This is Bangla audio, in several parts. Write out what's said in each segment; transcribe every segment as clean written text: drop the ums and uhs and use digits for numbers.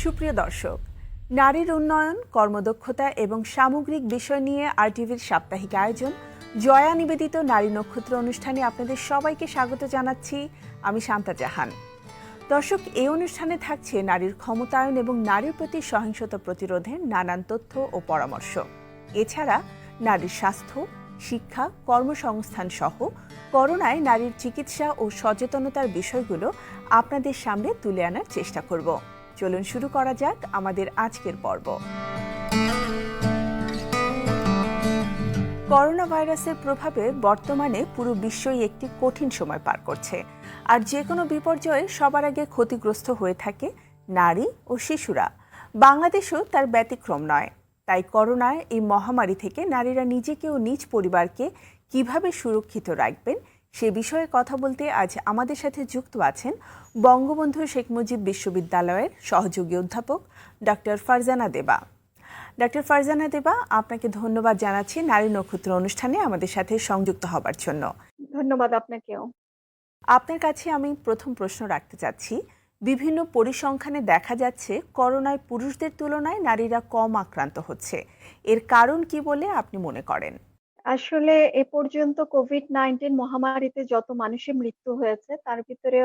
সুপ্রিয় দর্শক, নারীর উন্নয়ন, কর্মদক্ষতা এবং সামগ্রিক বিষয় নিয়ে আরটিভির সাপ্তাহিক আয়োজন জয়া নিবেদিত নারী নক্ষত্র অনুষ্ঠানে আপনাদের সবাইকে স্বাগত জানাচ্ছি। আমি শান্তা জাহান। দর্শক, এই অনুষ্ঠানে থাকছে নারীর ক্ষমতায়ন এবং নারীর প্রতি সহিংসতা প্রতিরোধে নানান তথ্য ও পরামর্শ। এছাড়া নারীর স্বাস্থ্য, শিক্ষা, কর্মসংস্থান সহ করোনায় নারীর চিকিৎসা ও সচেতনতার বিষয়গুলো আপনাদের সামনে তুলে আনার চেষ্টা করব। চলুন শুরু করা যাক আমাদের আজকের পর্ব। করোনা ভাইরাসের প্রভাবে বর্তমানে পুরো বিশ্বই একটি কঠিন সময় পার করছে, আর যে কোনো বিপর্যয়ে সবার আগে ক্ষতিগ্রস্ত হয়ে থাকে নারী ও শিশুরা। বাংলাদেশও তার ব্যতিক্রম নয়। তাই করোনার এই মহামারী থেকে নারীরা নিজেকে ও নিজ পরিবারকে কিভাবে সুরক্ষিত রাখবেন সে বিষয়ে কথা বলতে আজ আমাদের সাথে যুক্ত আছেন বঙ্গবন্ধু শেখ মুজিব বিশ্ববিদ্যালয়ের সহযোগী অধ্যাপক ডক্টর ফারজানা দেবা। ডক্টর ফারজানা দেবা, আপনাকে ধন্যবাদ জানাচ্ছি নারী নক্ষত্র অনুষ্ঠানে আমাদের সাথে সংযুক্ত হবার জন্য। ধন্যবাদ আপনাকেও। আপনার কাছে আমি প্রথম প্রশ্ন রাখতে চাচ্ছি, বিভিন্ন পরিসংখ্যানে দেখা যাচ্ছে করোনায় পুরুষদের তুলনায় নারীরা কম আক্রান্ত হচ্ছে। এর কারণ কি বলে আপনি মনে করেন? আসলে এ পর্যন্ত কোভিড-19 মহামারীতে যত মানুষের মৃত্যু হয়েছে তার ভিতরে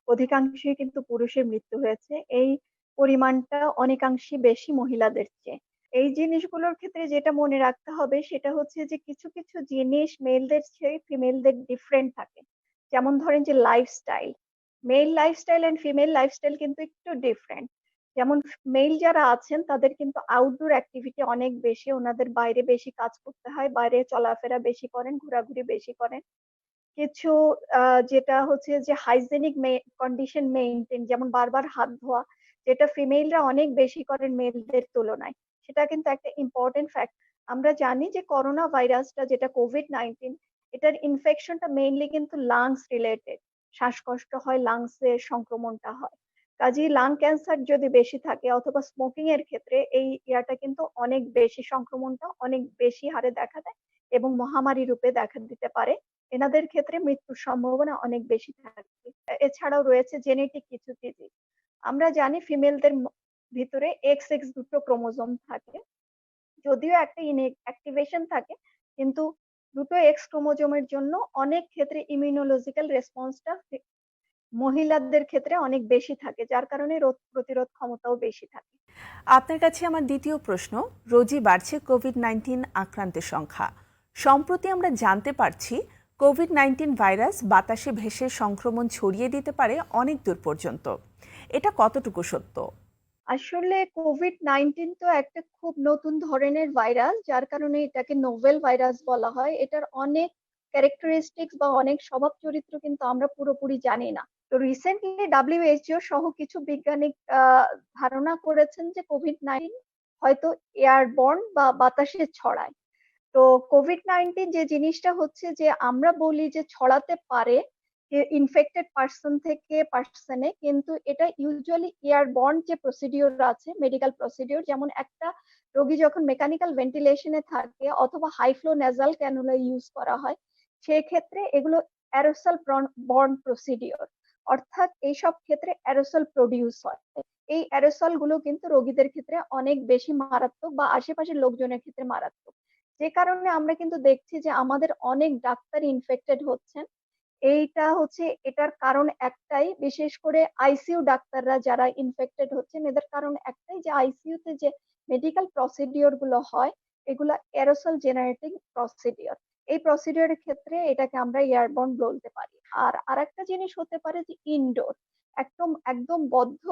অধিকাংশই কিন্তু পুরুষের মৃত্যু হয়েছে। এই পরিমাণটা অনেকাংশে বেশি মহিলাদের চেয়ে। এই জিনিসগুলোর ক্ষেত্রে যেটা মনে রাখতে হবে সেটা হচ্ছে যে কিছু কিছু জিনিস মেলদের চেয়ে ফিমেলদের ডিফারেন্ট থাকে। যেমন ধরেন যে lifestyle, male lifestyle and female lifestyle কিন্তু একটু ডিফারেন্ট। যেমন মেল যারা আছেন তাদের কিন্তু আউটডোর অ্যাক্টিভিটি অনেক বেশি, ওনাদের বাইরে বেশি কাজ করতে হয়, বাইরে চলাফেরা বেশি করেন, ঘোরাঘুরি বেশি করেন। কিছু যেটা হচ্ছে যে হাইজেনিক কন্ডিশন মেইনটেইন, যেমন বারবার হাত ধোয়া, যেটা ফিমেলরা অনেক বেশি করেন মেলদের তুলনায়, সেটা কিন্তু একটা ইম্পর্টেন্ট ফ্যাক্ট। আমরা জানি যে করোনা ভাইরাসটা যেটা কোভিড-19, এটার ইনফেকশনটা মেইনলি কিন্তু লাংস রিলেটেড। শ্বাসকষ্ট হয়, লাংসের সংক্রমণটা হয়। কাজেই লাং ক্যান্সার যদি বেশি থাকে অথবা স্মোকিং এর ক্ষেত্রে এই ইয়াটা কিন্তু অনেক বেশি, সংক্রমণটা অনেক বেশি হারে দেখা দেয় এবং মহামারী রূপে দেখা দিতে পারে। এনাদের ক্ষেত্রে মৃত্যুর সম্ভাবনা অনেক বেশি থাকে। এছাড়াও রয়েছে জেনেটিক কিছু ডিজিজ। আমরা জানি ফিমেলদের ভিতরে এক্স এক্স দুটো ক্রোমোজোম থাকে, যদিও একটা ইনঅ্যাক্টিভেশন থাকে, কিন্তু দুটো এক্স ক্রোমোজোমের জন্য অনেক ক্ষেত্রে ইমিউনোলজিক্যাল রেসপন্সটা মহিলাদের ক্ষেত্রে অনেক বেশি থাকে, যার কারণে রোগ প্রতিরোধ ক্ষমতাও বেশি থাকে। আপনার কাছে আমার দ্বিতীয় প্রশ্ন, রোজই বাড়ছে কোভিড-19 আক্রান্তের সংখ্যা। সম্প্রতি আমরা জানতে পারছি কোভিড-19 ভাইরাস বাতাসে ভেসে সংক্রমণ ছড়িয়ে দিতে পারে অনেক দূর পর্যন্ত। এটা কতটুকু সত্য? আসলে কোভিড-19 তো একটা খুব নতুন ধরনের ভাইরাস, যার কারণে এটাকে নোভেল ভাইরাস বলা হয়। এটার অনেক ক্যারেক্টারিস্টিক্স বা অনেক স্বভাব চরিত্র কিন্তু আমরা পুরোপুরি জানি না। তো রিসেন্টলি WHO সহ কিছু বিজ্ঞানী ধারণা করেছেন যে কোভিড-19 হয়তো এয়ারবর্ন বা বাতাসে ছড়ায়। তো কোভিড-19 যে জিনিসটা হচ্ছে যে আমরা বলি যে ছড়াতে পারে ইনফেক্টেড পারসন থেকে পারসনে, কিন্তু এটা ইউজুয়ালি এয়ারবর্ন যে প্রসিডিওর আছে, মেডিকেল প্রসিডিওর, যেমন একটা রোগী যখন মেকানিক্যাল ভেন্টিলেশনে থাকে অথবা high flow nasal cannula use করা হয়, সেক্ষেত্রে এগুলো অ্যারোসল বর্ন প্রসিডিওর, অর্থাৎ এইসব ক্ষেত্রে অ্যারোসল প্রডিউস হয়। এই অ্যারোসল গুলো কিন্তু রোগীদের ক্ষেত্রে অনেক বেশি মারাত্মক বা আশেপাশের লোকজনের ক্ষেত্রে মারাত্মক, যে কারণে আমরা কিন্তু দেখছি যে আমাদের অনেক ডাক্তার ইনফেক্টেড হচ্ছেন। এইটা হচ্ছে, এটার কারণ একটাই, বিশেষ করে আইসিইউ ডাক্তাররা যারা ইনফেক্টেড হচ্ছেন, এদের কারণ একটাই যে আইসিইউ তে যে মেডিকেল প্রসিডিওর গুলো হয় এগুলো অ্যারোসল জেনারেটিং প্রসিডিওর। এই প্রসিডিওরের ক্ষেত্রে এটাকে আমরা এয়ারবর্ন বলতে পারি। আর আরেকটা জিনিস হতে পারে যে ইনডোর, একদম একদম বদ্ধ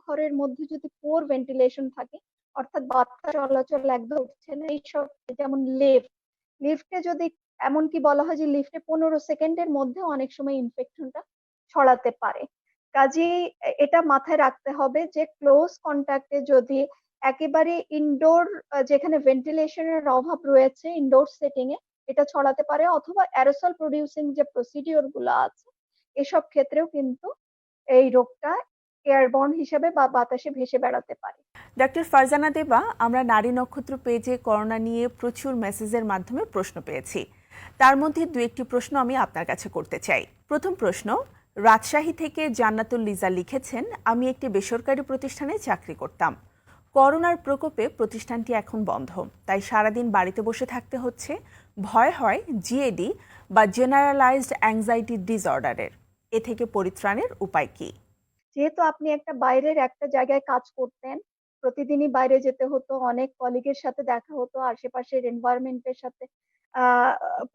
ঘরের মধ্যে যদি পুয়ার ভেন্টিলেশন থাকে, অর্থাৎ বাতাস চলাচল একদম হচ্ছে না, এইসব, যেমন লিফটে যদি, এমনকি বলা হয় যে লিফটে 15 সেকেন্ডের মধ্যে অনেক সময় ইনফেকশনটা ছড়াতে পারে। কাজেই এটা মাথায় রাখতে হবে যে ক্লোজ কন্টাক্টে যদি একেবারে ইনডোর, যেখানে ভেন্টিলেশনের অভাব রয়েছে ইনডোর সেটিং এ, এটা ছড়াতে পারে, অথবা অ্যারোসল প্রডিউসিং যে প্রসিডিওর গুলো আছে এসব ক্ষেত্রেও কিন্তু এই রোগটা এয়ারবর্ন হিসেবে বা বাতাসে ভেসে বেড়াতে পারে। ডক্টর ফারজানা দেবা, আমরা নারী নক্ষত্র পেজে করোনা নিয়ে প্রচুর মেসেজের মাধ্যমে প্রশ্ন পেয়েছি। তার মধ্যে দু একটি প্রশ্ন আমি আপনার কাছে করতে চাই। প্রথম প্রশ্ন, রাজশাহী থেকে জান্নাতুল লিজা লিখেছেন, আমি একটি বেসরকারি প্রতিষ্ঠানে চাকরি করতাম। করোনার প্রকোপে প্রতিষ্ঠানটি এখন বন্ধ, তাই সারাদিন বাড়িতে বসে থাকতে হচ্ছে। ভয় হয় জিএডি বা জেনারেলাইজড অ্যাংজাইটি ডিসঅর্ডারের। এ থেকে পরিত্রাণের উপায় কি? যেহেতু আপনি একটা বাইরের একটা জায়গায় কাজ করতেন, প্রতিদিনই বাইরে যেতে হতো, অনেক কলিগের সাথে দেখা হতো, আশেপাশের এনভায়রনমেন্টের সাথে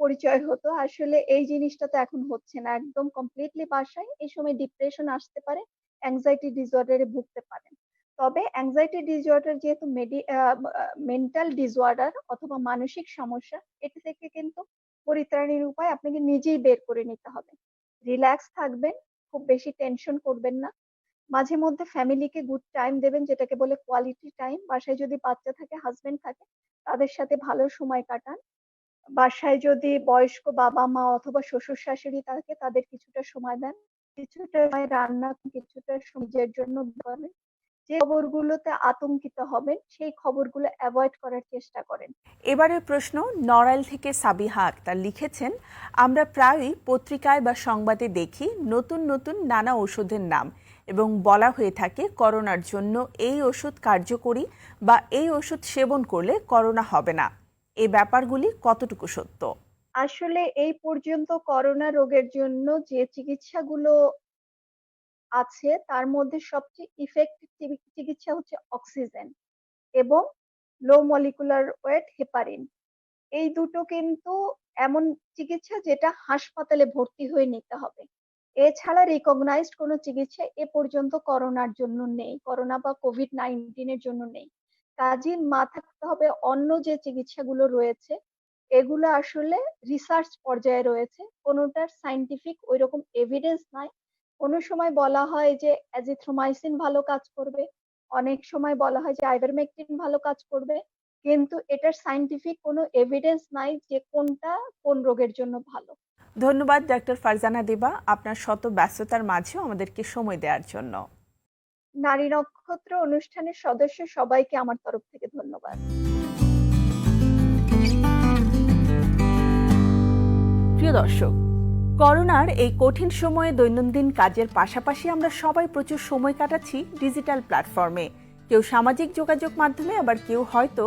পরিচয় হতো। আসলে এই জিনিসটা তো এখন হচ্ছে না। একদম কমপ্লিটলি বাসায়। এই সময় ডিপ্রেশন আসতে পারে, অ্যাংজাইটি ডিসঅর্ডারে ভুগতে পারেন। তবে অ্যাংজাইটি ডিসঅর্ডার যেহেতু মেন্টাল ডিসঅর্ডার অথবা মানসিক সমস্যা, এটা থেকে কিন্তু পরিত্রাণের উপায় আপনাকে নিজেই বের করে নিতে হবে। রিল্যাক্স থাকবেন, খুব বেশি টেনশন করবেন না। মাঝে মধ্যে ফ্যামিলিকে গুড টাইম দেবেন, যেটাকে বলে কোয়ালিটি টাইম। বাসায় যদি বাচ্চা থাকে, হাজবেন্ড থাকে, তাদের সাথে ভালো সময় কাটান। বাসায় যদি বয়স্ক বাবা-মা অথবা শ্বশুর-শাশুড়ি থাকে, তাদের কিছুটা সময় দেন। কিছুটা সময় রান্না, কিছুটা নিজের জন্য করেন। যে খবরগুলোতে আতঙ্কিত হবেন, সেই খবরগুলো এভয়েড করার চেষ্টা করেন। এবারের প্রশ্ন নড়াইল থেকে সাবিহা আক্তার লিখেছেন, আমরা প্রায়ই পত্রিকায় বা সংবাদে দেখি নতুন নতুন নানা ওষুধের নাম এবং বলা হয়ে থাকে করোনার জন্য এই ওষুধ কার্যকরী বা এই ওষুধ সেবন করলে করোনা হবে না। এই ব্যাপারগুলি কতটুকু সত্য? আসলে এই পর্যন্ত করোনা রোগের জন্য যে চিকিৎসাগুলো আছে, তার মধ্যে সবচেয়ে ইফেক্টিভ চিকিৎসা হচ্ছে অক্সিজেন এবং লো মলিকুলার ওয়েট হেপারিন। এই দুটো কিন্তু এমন চিকিৎসা যেটা হাসপাতালে ভর্তি হয়ে নিতে হবে। এছাড়া রিকগনাইজড কোনো চিকিৎসা এ পর্যন্ত করোনার জন্য নেই, করোনা বা কোভিড-19 এর জন্য নেই। কাজেই মাথায় রাখতে হবে অন্য যে চিকিৎসাগুলো রয়েছে, এগুলো আসলে রিসার্চ পর্যায়ে রয়েছে। কোনোটার সায়েন্টিফিক ঐরকম এভিডেন্স নাই। কোনো সময় বলা হয় যে অ্যাজিথ্রোমাইসিন ভালো কাজ করবে, অনেক সময় বলা হয় যে আইভারমেকটিন ভালো কাজ করবে। কিন্তু এটার সায়েন্টিফিক কোনো এভিডেন্স নাই যে কোনটা কোন রোগের জন্য ভালো। ধন্যবাদ ডাক্তার ফারজানা দেবা, আপনার শত ব্যস্ততার মাঝেও আমাদেরকে সময় দেওয়ার জন্য। নারী নক্ষত্র অনুষ্ঠানের সদস্য সবাইকে আমার তরফ থেকে ধন্যবাদ। প্রিয় দর্শক, করোনার এই কঠিন সময়ে দৈনন্দিন কাজের পাশাপাশি আমরা সবাই প্রচুর সময় কাটাচ্ছি ডিজিটাল প্ল্যাটফর্মে। কেউ সামাজিক যোগাযোগ মাধ্যমে, আবার কেউ হয়তো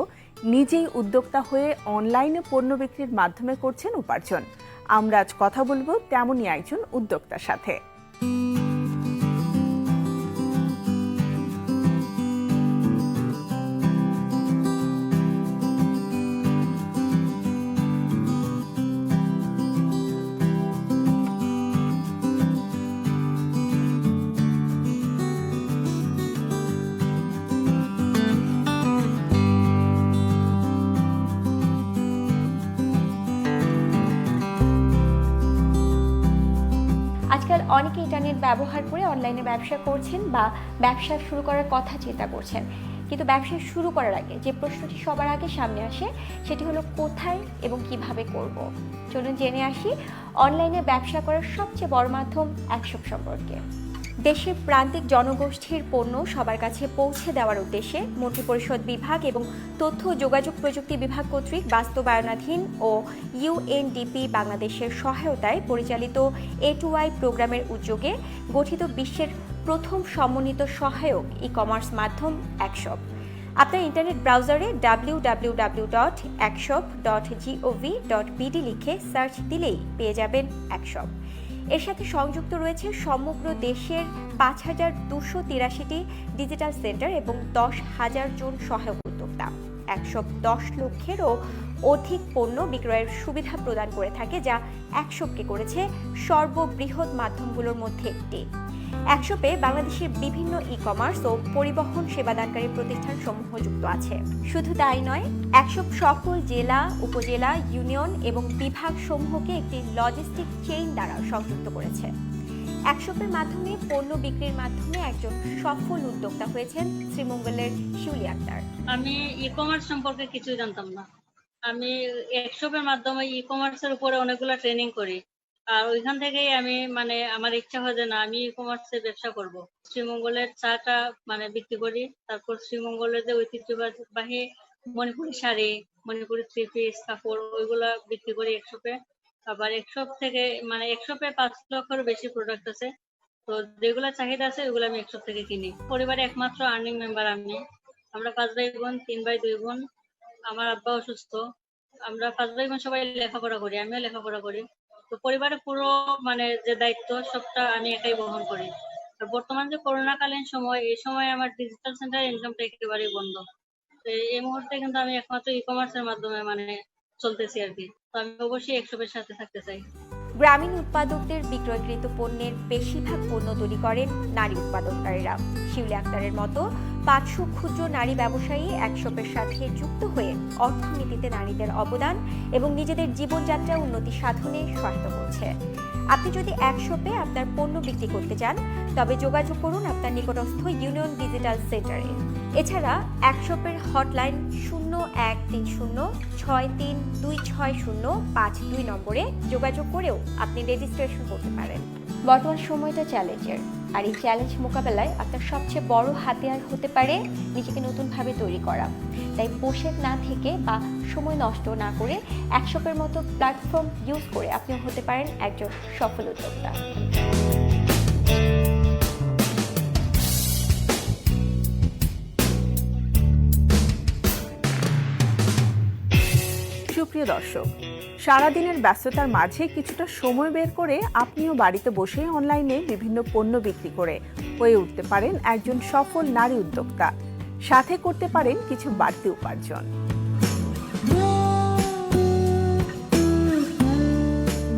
নিজেই উদ্যোক্তা হয়ে অনলাইনে পণ্য বিক্রির মাধ্যমে করছেন উপার্জন। আমরা আজ কথা বলবো তেমনই একজন উদ্যোক্তার সাথে। আজকাল অনেকে ইন্টারনেট ব্যবহার করে অনলাইনে ব্যবসা করছেন বা ব্যবসা শুরু করার কথা চিন্তা করছেন, কিন্তু ব্যবসা শুরু করার আগে যে প্রশ্নটি সবার আগে সামনে আসে সেটি হলো কোথায় এবং কিভাবে করব। চলুন জেনে আসি অনলাইনে ব্যবসা করার সবচেয়ে বড় মাধ্যম অ্যাকশপ সম্পর্কে। দেশের প্রান্তিক জনগোষ্ঠীর পণ্য সবার কাছে পৌঁছে দেওয়ার উদ্দেশ্যে মন্ত্রিপরিষদ বিভাগ এবং তথ্য ও যোগাযোগ প্রযুক্তি বিভাগ কর্তৃক বাস্তবায়নাধীন ও ইউএনডিপি বাংলাদেশের সহায়তায় পরিচালিত A2I প্রোগ্রামের উদ্যোগে গঠিত বিশ্বের প্রথম সমন্বিত সহায়ক ই কমার্স মাধ্যম অ্যাকশপ। আপনার ইন্টারনেট ব্রাউজারে www.akshop.gov.bd লিখে সার্চ দিলেই পেয়ে যাবেন অ্যাকশপ। এর সাথে সংযুক্ত রয়েছে সমগ্র দেশের ৫,২৮৩টি ডিজিটাল সেন্টার এবং ১০,০০০ জন সহায়ক উদ্যোক্তা। অ্যাকশপ ১০ লক্ষেরও অধিক পণ্য বিক্রয়ের সুবিধা প্রদান করে থাকে, যা অ্যাকশপকে করেছে সর্ববৃহৎ মাধ্যমগুলোর মধ্যে একটি। অ্যাকশপে বাংলাদেশের বিভিন্ন ই কমার্স ও পরিবহন সেবাদানকারী প্রতিষ্ঠান সমূহ যুক্ত আছে। শুধু তাই নয়, অ্যাকশপ সকল জেলা, উপজেলা, ইউনিয়ন এবং বিভাগ সমূহকে একটি লজিস্টিক চেইন দ্বারা সংযুক্ত করেছে। অ্যাকশপের মাধ্যমে পণ্য বিক্রির মাধ্যমে একজন সফল উদ্যোক্তা হয়েছেন শ্রীমঙ্গলের শিউলি আক্তার। আমি ই কমার্স সম্পর্কে কিছুই জানতাম না। আমি অ্যাকশপের মাধ্যমে ই কমার্সের উপরে অনেকগুলো ট্রেনিং করি। আর ওইখান থেকেই আমি আমার ইচ্ছা হয় যে না, আমি ই কমার্সে ব্যবসা করব। শ্রীমঙ্গলের চাটা বিক্রি করি। তারপর শ্রীমঙ্গলের যে ঐতিহ্যবাহী মণিপুরি শাড়ি, মণিপুরি থ্রি পিস কাপড়, ওইগুলা বিক্রি করি অ্যাকশপে। আবার অ্যাকশপ থেকে অ্যাকশপে ৫ লক্ষের বেশি প্রোডাক্ট আছে। তো যেগুলো চাহিদা আছে ওগুলো আমি একশপ থেকে কিনি। পরিবারে একমাত্র আর্নিং মেম্বার আমি। আমরা 5 ভাই বোন, 3 ভাই 2 বোন। আমার আব্বা অসুস্থ। আমরা 5 ভাই বোন সবাই লেখাপড়া করি, আমিও লেখাপড়া করি। তো পরিবারের পুরো মানে যে দায়িত্ব সবটা আমি একাই বহন করি। আর বর্তমান যে করোনাকালীন সময়, এই সময় আমার ডিজিটাল সেন্টার ইনকামটা একেবারেই বন্ধ। তো এই মুহূর্তে কিন্তু আমি একমাত্র ই-কমার্সের মাধ্যমে মানে চলতেছি আর কি। তো আমি অবশ্যই একশপের সাথে থাকতে চাই। গ্রামীণ উৎপাদকদের বিক্রয়কৃত পণ্যের বেশিরভাগ পণ্য তৈরি করেন নারী উৎপাদনকারীরা। শিউলি আক্তারের মতো 500 ক্ষুদ্র নারী ব্যবসায়ী একশপের সাথে যুক্ত হয়ে অর্থনীতিতে নারীদের অবদান এবং নিজেদের জীবনযাত্রা উন্নতি সাধনে সহায়তা করছে। আপনি যদি একশপে আপনার পণ্য বিক্রি করতে চান তবে যোগাযোগ করুন আপনার নিকটস্থ ইউনিয়ন ডিজিটাল সেন্টারে। এছাড়া একশপের হটলাইন 013063260522 নম্বরে যোগাযোগ করেও আপনি রেজিস্ট্রেশন করতে পারেন। বর্তমান সময়টা চ্যালেঞ্জের, আর এই চ্যালেঞ্জ মোকাবেলায় আপনার সবচেয়ে বড় হাতিয়ার হতে পারে নিজেকে নতুনভাবে তৈরি করা। তাই বসে না থেকে বা সময় নষ্ট না করে একশপের মতো প্ল্যাটফর্ম ইউজ করে আপনিও হতে পারেন একজন সফল উদ্যোক্তা। সুপ্রিয় দর্শক, সারাদিনের ব্যস্ততার মাঝে কিছুটা সময় বের করে আপনিও বাড়িতে বসে অনলাইনে বিভিন্ন পণ্য বিক্রি করে হয়ে উঠতে পারেন একজন সফল নারী উদ্যোক্তা। সাথে করতে পারেন কিছু বাড়তি উপার্জন।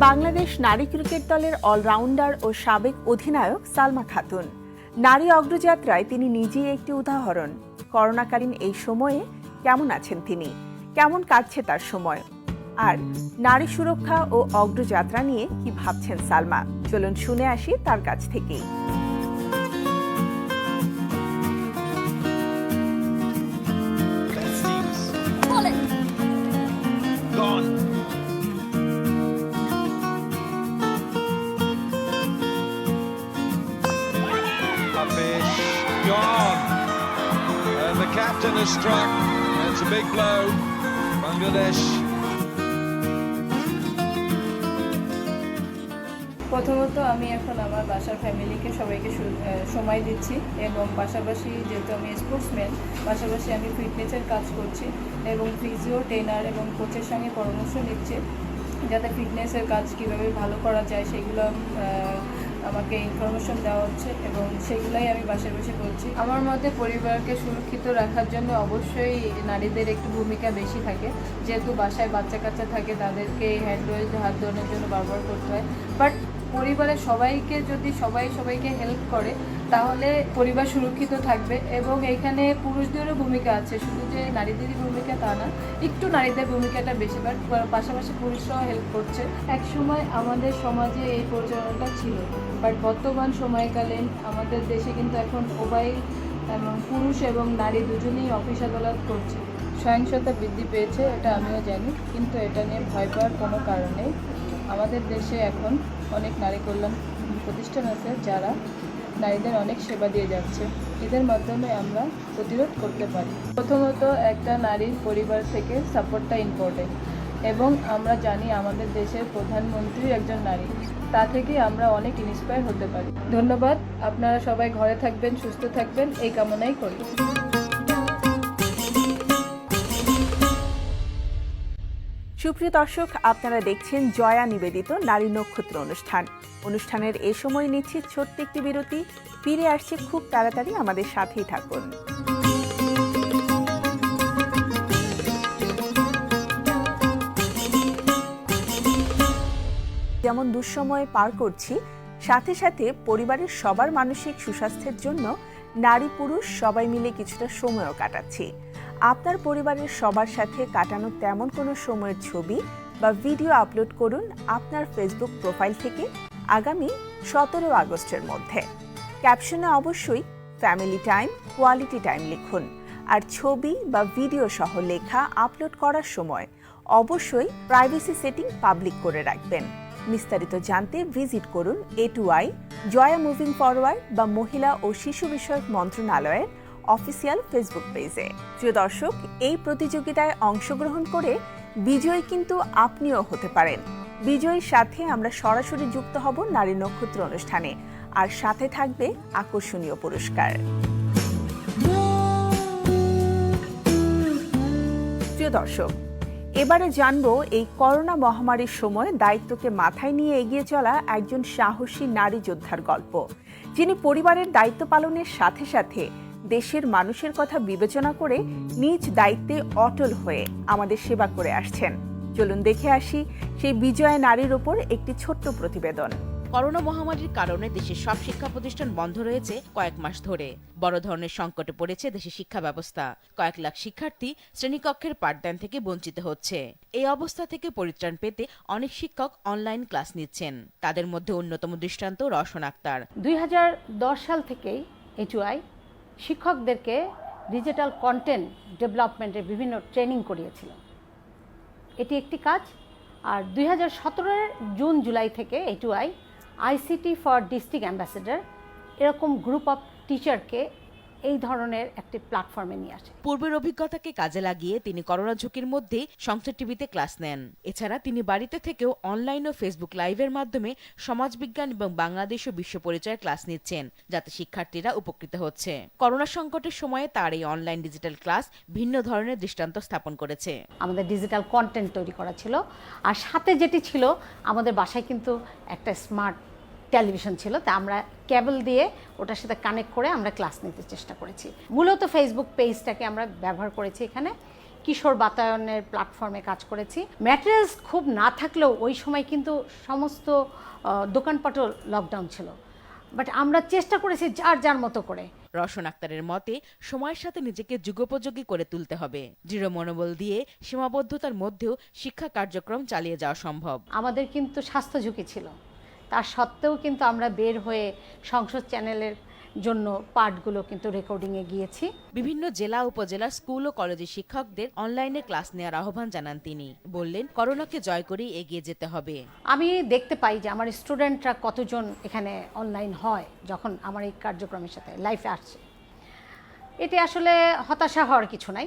বাংলাদেশ নারী ক্রিকেট দলের অলরাউন্ডার ও সাবেক অধিনায়ক সালমা খাতুন। নারী অগ্রযাত্রায় তিনি নিজেই একটি উদাহরণ। করোনাকালীন এই সময়ে কেমন আছেন তিনি, কেমন কাটছে তার সময়, আর নারী সুরক্ষা ও অগ্রযাত্রা নিয়ে কি ভাবছেন সালমা? চলুন শুনে আসি তার কাছ থেকেই। The captain has struck. That's a big blow. Bangladesh. প্রথমত আমি এখন আমার বাসার ফ্যামিলিকে সবাইকে সময় দিচ্ছি এবং পাশাপাশি যেহেতু আমি স্পোর্টসম্যান, পাশাপাশি আমি ফিটনেসের কাজ করছি এবং ফিজিও ট্রেনার এবং কোচের সঙ্গে পরামর্শ নিচ্ছি যাতে ফিটনেসের কাজ কীভাবে ভালো করা যায় সেগুলো আমাকে ইনফরমেশন দেওয়া হচ্ছে এবং সেগুলাই আমি বাসায় বসে করছি। আমার মতে পরিবারকে সুরক্ষিত রাখার জন্য অবশ্যই নারীদের একটু ভূমিকা বেশি থাকে, যেহেতু বাসায় বাচ্চা কাচ্চা থাকে, তাদেরকে হ্যান্ড ওয়াশ হাত ধোয়ানোর জন্য বারবার করতে হয়। বাট পরিবারের সবাইকে যদি সবাইকে হেল্প করে তাহলে পরিবার সুরক্ষিত থাকবে এবং এইখানে পুরুষদেরও ভূমিকা আছে, শুধু যে নারীদেরই ভূমিকা তা না, একটু নারীদের ভূমিকাটা বেশি, বাট পাশাপাশি পুরুষরাও হেল্প করছে। একসময় আমাদের সমাজে এই প্রচলনটা ছিল, বাট বর্তমান সময়কালীন আমাদের দেশে কিন্তু এখন উভয় পুরুষ এবং নারী দুজনেই অফিস আদালত করছে। সহিংসতা বৃদ্ধি পেয়েছে, এটা আমিও জানি, কিন্তু এটা নিয়ে ভয় পাওয়ার কোনো কারণ নেই। আমাদের দেশে এখন অনেক নারী কল্যাণ প্রতিষ্ঠান আছে যারা নারীদের অনেক সেবা দিয়ে যাচ্ছে, এদের মাধ্যমে আমরা প্রতিরোধ করতে পারি। প্রথমত একটা নারীর পরিবার থেকে সাপোর্টটা ইম্পর্টেন্ট এবং আমরা জানি আমাদের দেশের প্রধানমন্ত্রী একজন নারী, তা থেকে আমরা অনেক ইন্সপায়ার হতে পারি। ধন্যবাদ। আপনারা সবাই ঘরে থাকবেন, সুস্থ থাকবেন, এই কামনাই করি। সুপ্রিয় দর্শক, আপনারা দেখছেন জয়া নিবেদিত নারী নক্ষত্র অনুষ্ঠানের এ সময় নিচ্ছি ছোট্ট একটি বিরতি। ফিরে আসছে খুব তাড়াতাড়ি, আমাদের সাথেই থাকুন। যেমন দুঃসময় পার করছি, সাথে সাথে পরিবারের সবার মানসিক সুস্বাস্থ্যের জন্য নারী পুরুষ সবাই মিলে কিছুটা সময়ও কাটাচ্ছি। আপনার পরিবারের সবার সাথে কাটানো তেমন কোনো সময়ের ছবি বা ভিডিও আপলোড করুন আপনার ফেসবুক প্রোফাইল থেকে আগামী 17 আগস্টের মধ্যে। ক্যাপশনে অবশ্যই ফ্যামিলি টাইম, কোয়ালিটি টাইম লিখুন, আর ছবি বা ভিডিও সহ লেখা আপলোড করার সময় অবশ্যই প্রাইভেসি সেটিং পাবলিক করে রাখবেন। বিস্তারিত জানতে ভিজিট করুন A2I জয়া মুভিং ফরওয়ার্ড বা মহিলা ও শিশু বিষয়ক মন্ত্রণালয়ের অফিসিয়াল ফেসবুক পেজে। প্রিয় দর্শক, এই প্রতিযোগিতায় অংশগ্রহণ করে বিজয়ী কিন্তু আপনিও হতে পারেন। বিজয়ীর সাথে আমরা সরাসরি যুক্ত হব নারী নক্ষত্র অনুষ্ঠানে। আর সাথে থাকবে আকর্ষণীয় পুরস্কার। প্রিয় দর্শক, এবারে জানবো এই করোনা মহামারীর সময় দায়িত্বকে মাথায় নিয়ে এগিয়ে চলা একজন সাহসী নারী যোদ্ধার গল্প, যিনি পরিবারের দায়িত্ব পালনের সাথে সাথে দেশের মানুষের কথা বিবেচনা করে নিজ দায়িত্বে অটল হয়ে আমাদের সেবা করে আসছেন। চলুন দেখে আসি সেই বিজয়া নারীর ওপর একটি ছোট্ট প্রতিবেদন। করোনা মহামারীর কারণে দেশের সব শিক্ষা প্রতিষ্ঠান বন্ধ রয়েছে কয়েক মাস ধরে। বড় ধরনের সংকটে পড়েছে দেশের শিক্ষা ব্যবস্থা। কয়েক লাখ শিক্ষার্থী শ্রেণীকক্ষের পাঠদান থেকে বঞ্চিত হচ্ছে। এই অবস্থা থেকে পরিত্রাণ পেতে অনেক শিক্ষক অনলাইন ক্লাস নিচ্ছেন। তাদের মধ্যে অন্যতম দৃষ্টান্ত রওশন আক্তার। 2010 সাল থেকেই HY শিক্ষকদেরকে ডিজিটাল কন্টেন্ট ডেভেলপমেন্টের বিভিন্ন ট্রেনিং করিয়েছিল। এটি একটি কাজ। আর 2017 জুন জুলাই থেকে HY ICT for district ambassador এরকম গ্রুপ অফ টিচারকে এই ধরনের একটি প্ল্যাটফর্মে নিয়ে আসে। পূর্বের অভিজ্ঞতাকে কাজে লাগিয়ে তিনি করোনা ঝুঁকির মধ্যে সংসদ টিভিতে ক্লাস নেন। এছাড়া তিনি বাড়িতে থেকেও অনলাইন ও ফেসবুক লাইভের মাধ্যমে সমাজবিজ্ঞান এবং বাংলাদেশ ও বিশ্ব পরিচয়ের ক্লাস নিচ্ছেন, যাতে শিক্ষার্থীরা উপকৃত হচ্ছে। করোনা সংকটের সময়ে তার এই অনলাইন ডিজিটাল ক্লাস ভিন্ন ধরনের দৃষ্টান্ত স্থাপন করেছে। আমাদের ডিজিটাল কন্টেন্ট তৈরি করা ছিল, আর সাথে যেটি ছিল আমাদের বাসায় কিন্তু একটা স্মার্ট টেলিভিশন ছিল, তা আমরা কেবল দিয়ে ওটার সাথে কানেক্ট করে আমরা ক্লাস নিতে চেষ্টা করেছি। মূলত ফেসবুক পেজটাকে আমরা ব্যবহার করেছি। এখানে কিশোর বাতায়নের প্ল্যাটফর্মে কাজ করেছি। ম্যাটেরিয়ালস খুব না থাকলেও ওই সময় কিন্তু সমস্ত দোকানপাটও লকডাউন ছিল, বাট আমরা চেষ্টা করেছি যার মতো করে। রওশন আক্তারের মতে সময়ের সাথে নিজেকে যুগোপযোগী করে তুলতে হবে। দৃঢ় মনোবল দিয়ে সীমাবদ্ধতার মধ্যেও শিক্ষা কার্যক্রম চালিয়ে যাওয়া সম্ভব। আমাদের কিন্তু স্বাস্থ্য ঝুঁকি ছিল, তার সত্ত্বেও কিন্তু আমরা বের হয়ে সংসদ চ্যানেলের জন্য পাঠগুলো কিন্তু রেকর্ডিংয়ে গিয়েছি। বিভিন্ন জেলা উপজেলা স্কুল ও কলেজের শিক্ষকদের অনলাইনে ক্লাস নেওয়ার আহ্বান জানান তিনি। বললেন, করোনাকে জয় করেই এগিয়ে যেতে হবে। আমি দেখতে পাই যে আমার স্টুডেন্টরা কতজন এখানে অনলাইন হয় যখন আমার এই কার্যক্রমের সাথে লাইফে আসছে। এতে আসলে হতাশা হওয়ার কিছু নাই।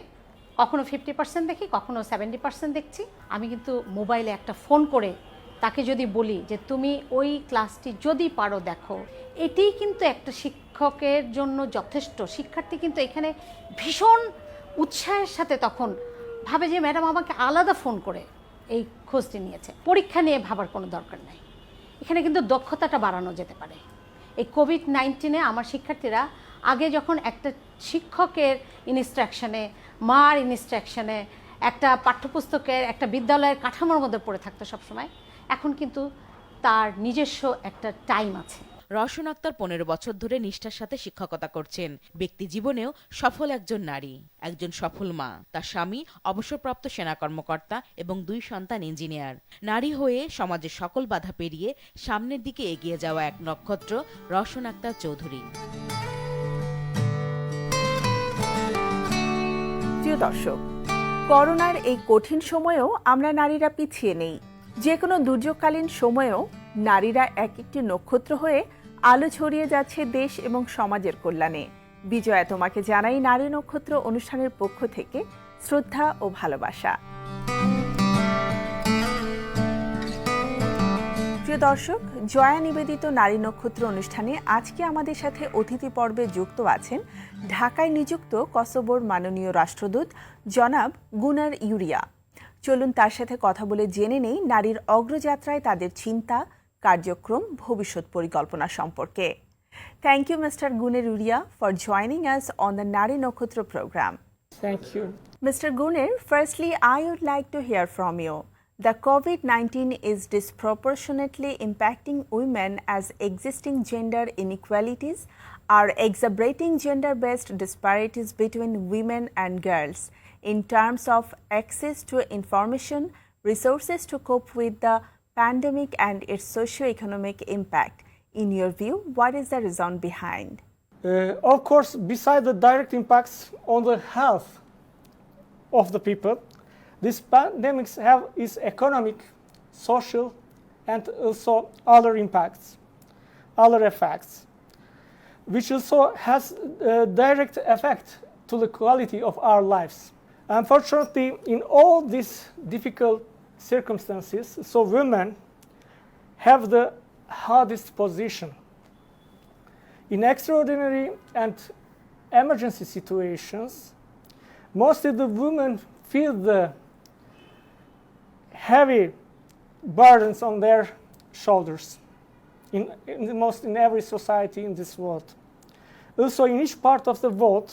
কখনো 50% দেখি, কখনো 70% দেখছি। আমি কিন্তু মোবাইলে একটা ফোন করে তাকে যদি বলি যে তুমি ওই ক্লাসটি যদি পারো দেখো, এটিই কিন্তু একটা শিক্ষকের জন্য যথেষ্ট। শিক্ষার্থী কিন্তু এখানে ভীষণ উৎসাহের সাথে তখন ভাবে যে ম্যাডাম আমাকে আলাদা ফোন করে এই খোঁজটি নিয়েছে। পরীক্ষা নিয়ে ভাবার কোনো দরকার নাই। এখানে কিন্তু দক্ষতাটা বাড়ানো যেতে পারে। এই কোভিড-19 আমার শিক্ষার্থীরা আগে যখন একটা শিক্ষকের ইনস্ট্রাকশনে, মার ইনস্ট্রাকশনে, একটা পাঠ্যপুস্তকের একটা বিদ্যালয়ের কাঠামোর মধ্যে পড়ে থাকতো সবসময়, এখন কিন্তু তার নিজস্ব একটা টাইম আছে। রওশন আক্তার 15 বছর ধরে নিষ্ঠার সাথে শিক্ষকতা করছেন। ব্যক্তি জীবনেও সফল একজন নারী, একজন সফল মা। তার স্বামী অবসরপ্রাপ্ত সেনা কর্মকর্তা এবং 2 সন্তান ইঞ্জিনিয়ার। নারী হয়ে সমাজের সকল বাধা পেরিয়ে সামনের দিকে এগিয়ে যাওয়া এক নক্ষত্র রওশন আক্তার চৌধুরী। প্রিয় দর্শক, করোনার এই কঠিন সময়েও আমরা নারীরা পিছিয়ে নেই। যে কোনো দুর্যোগকালীন সময়েও নারীরা এক একটি নক্ষত্র হয়ে আলো ছড়িয়ে যাচ্ছে দেশ এবং সমাজের কল্যাণে। বিজয়া, তোমাকে জানাই নারী নক্ষত্র অনুষ্ঠানের পক্ষ থেকে শ্রদ্ধা ও ভালোবাসা। প্রিয় দর্শক, জয়া নিবেদিত নারী নক্ষত্র অনুষ্ঠানে আজকে আমাদের সাথে অতিথি পর্বে যুক্ত আছেন ঢাকায় নিযুক্ত কসোভোর মাননীয় রাষ্ট্রদূত জনাব গুনার ইউরিয়া। চলুন তার সাথে কথা বলে জেনে নেই নারীর অগ্রযাত্রায় তাদের চিন্তা, কার্যক্রম, ভবিষ্যৎ পরিকল্পনা সম্পর্কে। Thank you, Mr. Guner Uria, for joining us on the Nari Nokkhotro program. Thank you. Mr. Guner, firstly, I would like to hear from you. The COVID-19 is disproportionately impacting women as existing gender inequalities are exacerbating gender-based disparities between women and girls in terms of access to information, resources to cope with the pandemic and its socio-economic impact. In your view, what is the reason behind? Of course, besides the direct impacts on the health of the people, this pandemic have its economic, social, and also other impacts, other effects, which also has a direct effect to the quality of our lives. Unfortunately, in all these difficult circumstances, so women have the hardest position In extraordinary and emergency situations, mostly the women feel the heavy burdens on their shoulders in every society in this world. Also, in each part of the world,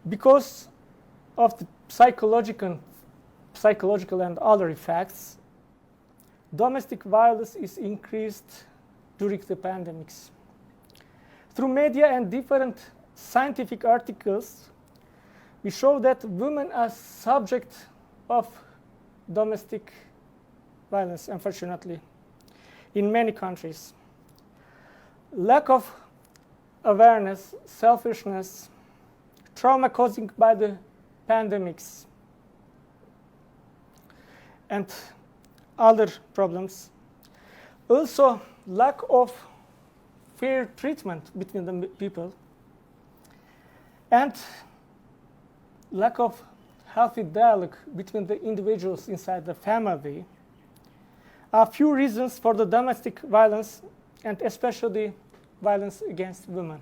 because of the psychological and other effects, domestic violence is increased during the pandemics. Through media and different scientific articles, we show that women are subject of domestic violence, unfortunately, in many countries. Lack of awareness, selfishness, trauma caused by the pandemics, and other problems. Also, lack of fair treatment between the people, and lack of healthy dialogue between the individuals inside the family are few reasons for the domestic violence, and especially violence against women.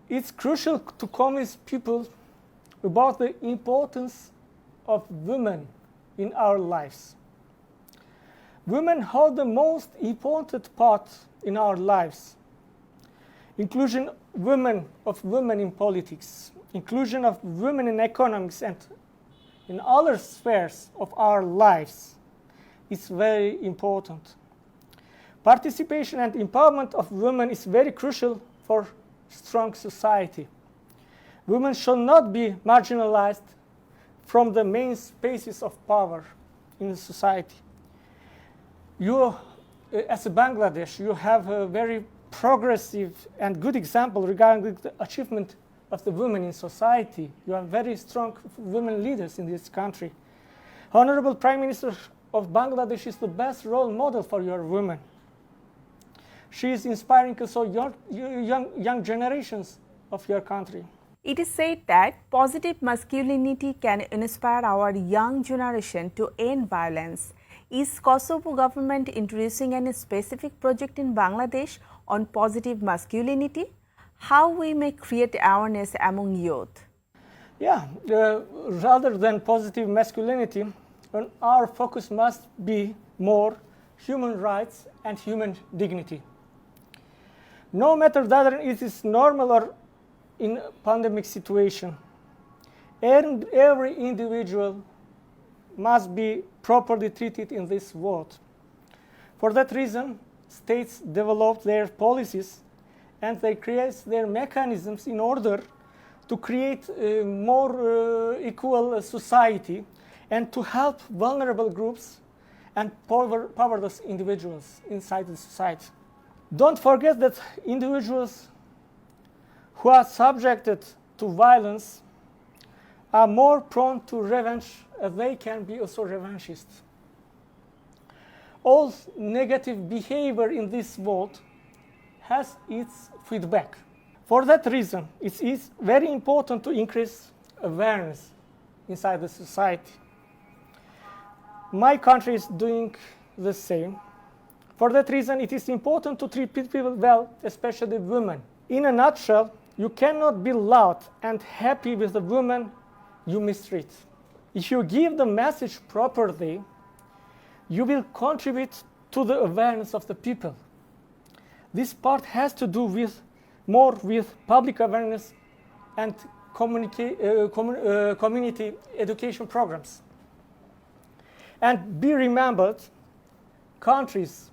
It's crucial to convince people about the importance of women in our lives. Women hold the most important part in our lives. Inclusion of women in politics, inclusion of women in economics and in other spheres of our lives is very important. Participation and empowerment of women is very crucial for strong society. Women should not be marginalized from the main spaces of power in the society. You, as a Bangladesh, you have a very progressive and good example regarding the achievement of the women in society. You have very strong women leaders in this country. Honorable Prime Minister of Bangladesh is the best role model for your women. She is inspiring also young generations of your country. It is said that positive masculinity can inspire our young generation to end violence. Is Kosovo government introducing any specific project in Bangladesh on positive masculinity? How we may create awareness among youth? Yeah, rather than positive masculinity, our focus must be more human rights and human dignity. No matter whether it is normal or in a pandemic situation, every individual must be properly treated in this world. For that reason, states develop their policies and they create their mechanisms in order to create a more equal society and to help vulnerable groups and powerless individuals inside the society. Don't forget that individuals who are subjected to violence are more prone to revenge, as they can be also revanchists. All negative behavior in this world has its feedback. For that reason, it is very important to increase awareness inside the society. My country is doing the same. For that reason, it is important to treat people well, especially women. In a nutshell, you cannot be loud and happy with the woman you mistreat. If you give the message properly, you will contribute to the awareness of the people. This part has to do with public awareness and community education programs. And be remembered, countries,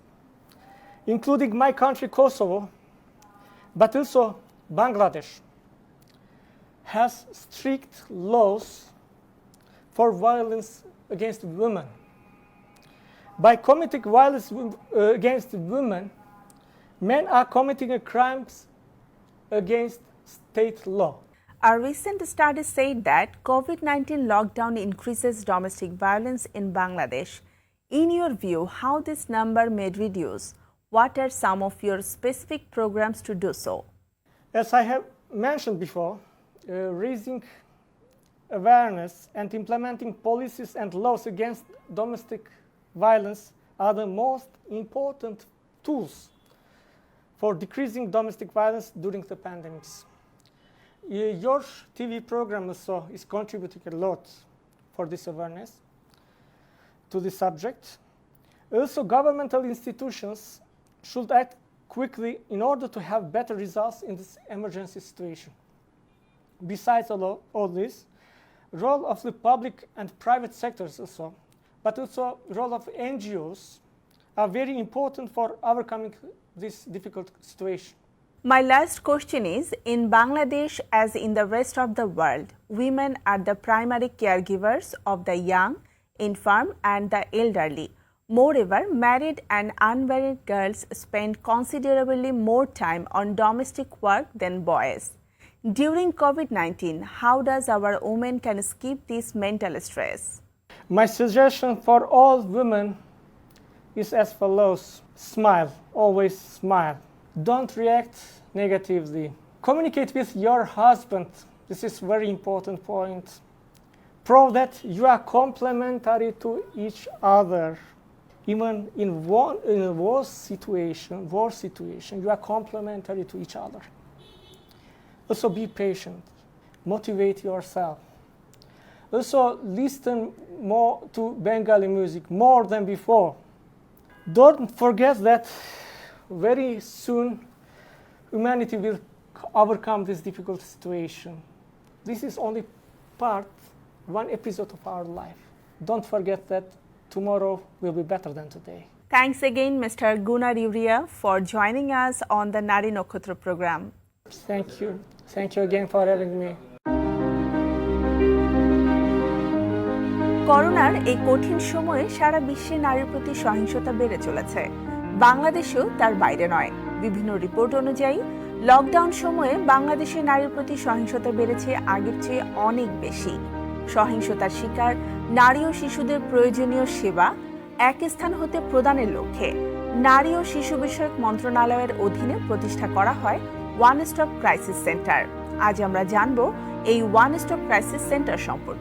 including my country, Kosovo, but also Bangladesh, has strict laws for violence against women. By committing violence against women, men are committing crimes against state law. A recent study said that COVID-19 lockdown increases domestic violence in Bangladesh. In your view, how this number may reduce? What are some of your specific programs to do so? As I have mentioned before, raising awareness and implementing policies and laws against domestic violence are the most important tools for decreasing domestic violence during the pandemics. Your TV program also is contributing a lot for this awareness to this subject. Also, governmental institutions should act quickly in order to have better results in this emergency situation. Besides all this, role of the public and private sectors also, but also role of NGOs are very important for overcoming this difficult situation. My last question is, in Bangladesh as in the rest of the world, women are the primary caregivers of the young, infirm and the elderly. Moreover, married and unmarried girls spend considerably more time on domestic work than boys. During COVID-19, how does our women can skip this mental stress? My suggestion for all women is as follows. Smile, always smile. Don't react negatively. Communicate with your husband. This is a very important point. Prove that you are complementary to each other. Even in a war situation, you are complementary to each other. Also be patient. Motivate yourself. Also listen more to Bengali music, more than before. Don't forget that very soon humanity will overcome this difficult situation. This is only one episode of our life. Don't forget that tomorrow will be better than today. Thanks again, Mr. Gunar Uria, for joining us on the Nari Nokkhotro program. Thank you. Thank you again for having me. করোনার এই কঠিন সময়ে সারা বিশ্বে নারীর প্রতি সহিংসতা বেড়ে চলেছে। বাংলাদেশেও তার বাইরে নয়। বিভিন্ন রিপোর্ট অনুযায়ী লকডাউন সময়ে বাংলাদেশে নারীর প্রতি সহিংসতা বেড়েছে আগের চেয়ে অনেক বেশি। সহিংসতার শিকার নারী ও শিশুদের প্রয়োজনীয় সেবা এক স্থান হতে প্রদানের লক্ষ্যে নারী ও শিশু বিষয়ক মন্ত্রণালয়ের অধীনে প্রতিষ্ঠা করা হয় ওয়ান স্টপ ক্রাইসিস সেন্টার। আজ আমরা জানব এই ওয়ান স্টপ ক্রাইসিস সেন্টার সম্পর্কে।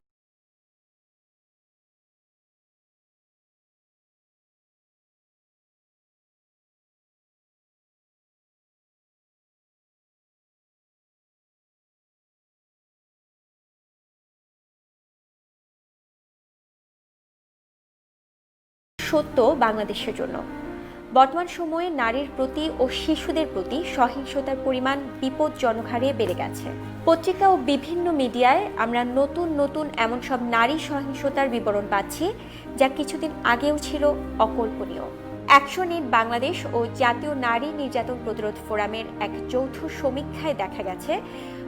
সত্য বাংলাদেশের জন্য বর্তমান সময়ে নারীর প্রতি ও শিশুদের প্রতি সহিংসতার পরিমাণ বিপজ্জনক হারে বেড়ে গেছে। পত্রিকা ও বিভিন্ন মিডিয়ায় আমরা নতুন নতুন এমন সব নারী সহিংসতার বিবরণ পাচ্ছি যা কিছুদিন আগেও ছিল অকল্পনীয়। অ্যাকশন ইন বাংলাদেশ ও জাতীয় নারী নির্যাতন প্রতিরোধ ফোরামের এক যৌথ সমীক্ষায় দেখা গেছে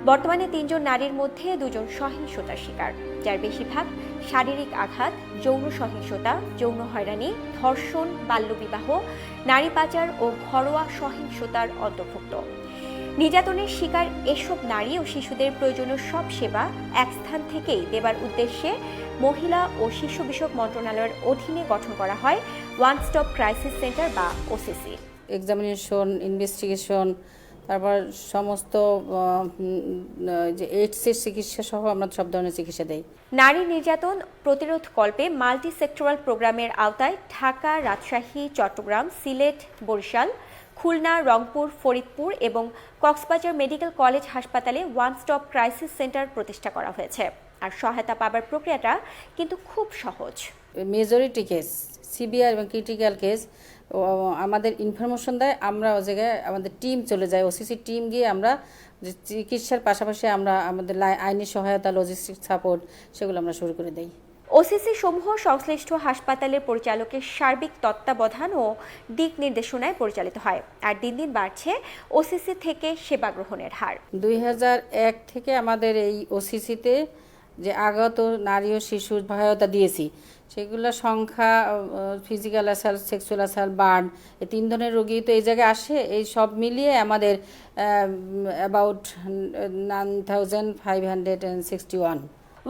বর্তমানে ৩ জন নারীর মধ্যে 2 জন সহিংসতার শিকার, যার বেশিরভাগ শারীরিক আঘাত, যৌন সহিংসতা, যৌন হয়রানি, ধর্ষণ, বাল্যবিবাহ, নারী পাচার ও ঘরোয়া সহিংসতার অন্তর্ভুক্ত। নির্যাতনের শিকার এসব নারী ও শিশুদের প্রয়োজনীয় সব সেবা এক স্থান থেকেই দেবার উদ্দেশ্যে মহিলা ও শিশু বিষয়ক মন্ত্রণালয়ের অধীনে গঠন করা হয় ওয়ান স্টপ ক্রাইসিস সেন্টার বা ওসিসি। এক্সামিনেশন, ইনভেস্টিগেশন, তারপর সমস্ত যে এইডসের চিকিৎসা সহ আমরা সব ধরনের চিকিৎসা দেই। নারী নির্যাতন প্রতিরোধ কল্পে মাল্টি সেক্টরাল প্রোগ্রামের আওতায় ঢাকা, রাজশাহী, চট্টগ্রাম, সিলেট, বরিশাল, খুলনা, রংপুর, ফরিদপুর এবং কক্সবাজার মেডিকেল কলেজ হাসপাতালে ওয়ান স্টপ ক্রাইসিস সেন্টার প্রতিষ্ঠা করা হয়েছে। আর সহায়তা পাবার প্রক্রিয়াটা কিন্তু খুব সহজ। মেজরিটি কেস, সিভিয়ার এবং ক্রিটিক্যাল কেস আমাদের ইনফরমেশন দেয়, আমরা ও জায়গায় আমাদের টিম চলে যায়, ওসিসি টিম গিয়ে আমরা চিকিৎসার পাশাপাশি আমরা আমাদের আইনি সহায়তা, লজিস্টিক সাপোর্ট সেগুলো আমরা শুরু করে দেই। ওসিসি সমূহ সংশ্লিষ্ট হাসপাতালের পরিচালকের সার্বিক তত্ত্বাবধান ও দিক নির্দেশনায় পরিচালিত হয়। আর দিন দিন বাড়ছে ওসিসি থেকে সেবা গ্রহণের হার। 2001 থেকে আমাদের এই ওসিসিতে যে আগত নারী ও শিশুর সহায়তা দিয়েছি সেগুলোর সংখ্যা physical assault, sexual assault, burn, এই 3 ধরনের রোগী তো এই জায়গায় আসে। এই সব মিলিয়ে আমাদের about 9561।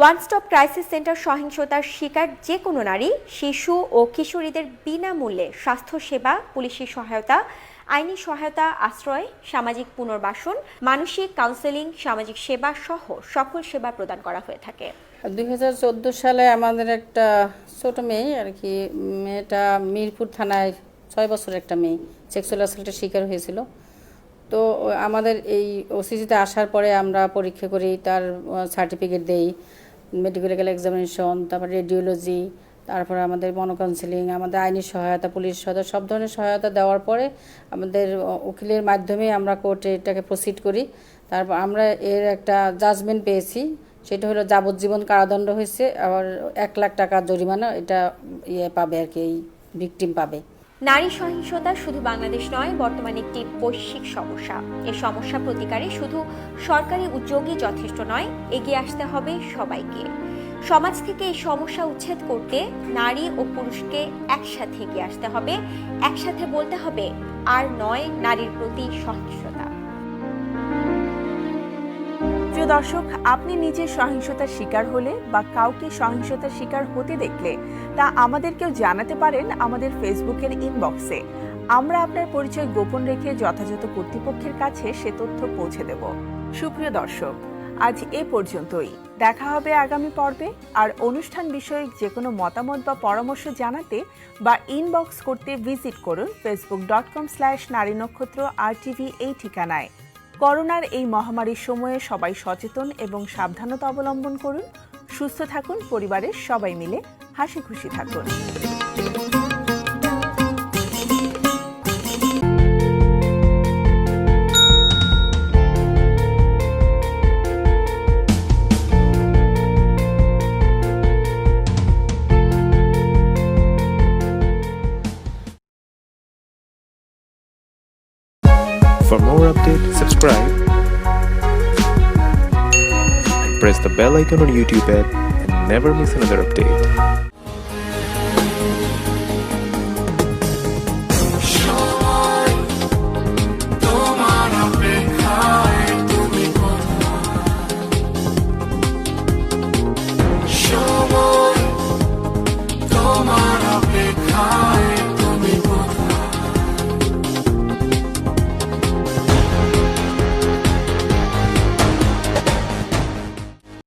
One stop crisis centre সহিংসতার শিকার যে কোনো নারী, শিশু ও কিশোরীদের বিনামূল্যে স্বাস্থ্য সেবা, পুলিশি সহায়তা, আইনি সহায়তা, আশ্রয়, সামাজিক পুনর্বাসন, মানসিক কাউন্সেলিং, সামাজিক সেবা সহ সকল সেবা প্রদান করা হয়ে থাকে। 2014 সালে আমাদের একটা ছোট মেয়ে আর কি, মেয়েটা মিরপুর থানায় 6 বছরের একটা মেয়ে সেক্সুয়াল অ্যাসাল্টের শিকার হয়েছিল। তো আমাদের এই ওসিসিতে আসার পরে আমরা পরীক্ষা করি, তার সার্টিফিকেট দেই, মেডিকেল এক্সামিনেশন, তারপর রেডিওলজি, তারপরে আমাদের মনোকাউন্সেলিং, আমাদের আইনি সহায়তা, পুলিশ সহায়তা, সব ধরনের সহায়তা দেওয়ার পরে আমাদের উকিলের মাধ্যমে আমরা কোর্টে এটাকে প্রসিড করি। তারপর আমরা এর একটা জাজমেন্ট পেয়েছি, সেটা হলো যাবজ্জীবন কারাদণ্ড হয়েছে, আবার 1 লাখ টাকা জরিমানা এটা পাবে আর কি, এই ভিকটিম পাবে। নারী সহিংসতা শুধু বাংলাদেশ নয়, বর্তমানে একটি বৈশ্বিক সমস্যা। এই সমস্যা প্রতিকারে শুধু সরকারি উদ্যোগই যথেষ্ট নয়, এগিয়ে আসতে হবে সবাইকে। সমাজ থেকে এই সমস্যা উচ্ছেদ করতে নারী ও পুরুষকে একসাথে এগিয়ে আসতে হবে, একসাথে বলতে হবে আর নয় নারীর প্রতি সহিংসতা। প্রিয় দর্শক, আপনি নিজে সহিংসতার শিকার হলে বা কাউকে সহিংসতার শিকার হতে দেখলে তা আমাদেরকেও জানাতে পারেন আমাদের ফেসবুকের ইনবক্সে। আমরা আপনার পরিচয় গোপন রেখে যথাযথ কর্তৃপক্ষের কাছে সে তথ্য পৌঁছে দেব। সুপ্রিয় দর্শক, আজ এ পর্যন্তই। দেখা হবে আগামী পর্বে। আর অনুষ্ঠান বিষয়ক যে কোনো মতামত বা পরামর্শ জানাতে বা ইনবক্স করতে ভিজিট করুন facebook.com/narinokkhotro RTV এই ঠিকানায়। করোনার এই মহামারীর সময়ে সবাই সচেতন এবং সাবধানতা অবলম্বন করুন। সুস্থ থাকুন, পরিবারের সবাই মিলে হাসি খুশি থাকুন। For more updates, subscribe and press the bell icon on YouTube app and never miss another update.